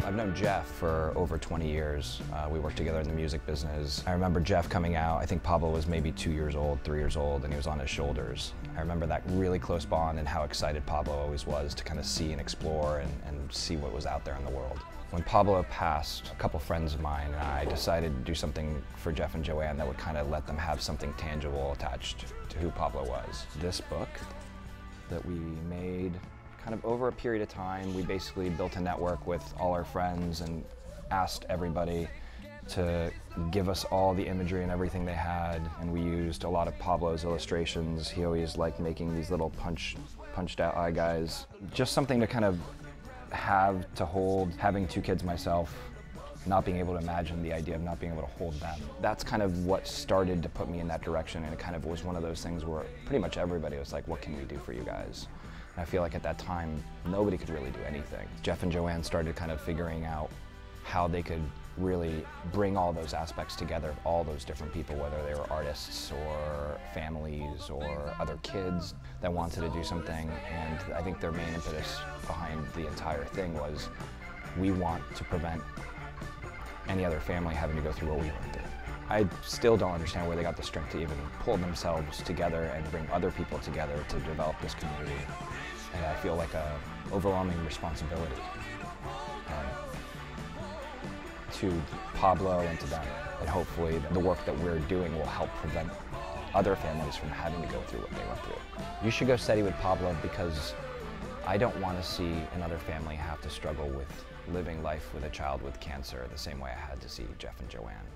I've known Jeff for over 20 years. We worked together in the music business. I remember Jeff coming out, I think Pablo was maybe 2 years old, 3 years old, and he was on his shoulders. I remember that really close bond and how excited Pablo always was to kind of see and explore and see what was out there in the world. When Pablo passed, a couple friends of mine and I decided to do something for Jeff and Joanne that would kind of let them have something tangible attached to who Pablo was. This book that we made kind of over a period of time, we basically built a network with all our friends and asked everybody to give us all the imagery and everything they had, and we used a lot of Pablo's illustrations. He always liked making these little punched out eye guys. Just something to kind of have to hold. Having 2 kids myself, not being able to imagine the idea of not being able to hold them. That's kind of what started to put me in that direction, and it kind of was one of those things where pretty much everybody was like, what can we do for you guys? And I feel like at that time, nobody could really do anything. Jeff and Joanne started kind of figuring out how they could really bring all those aspects together, all those different people, whether they were artists or families or other kids that wanted to do something. And I think their main impetus behind the entire thing was, we want to prevent any other family having to go through what we went through. I still don't understand where they got the strength to even pull themselves together and bring other people together to develop this community. And I feel like a overwhelming responsibility to Pablo and to them. And hopefully the work that we're doing will help prevent other families from having to go through what they went through. You should go study with Pablo, because I don't want to see another family have to struggle with living life with a child with cancer the same way I had to see Jeff and Joanne.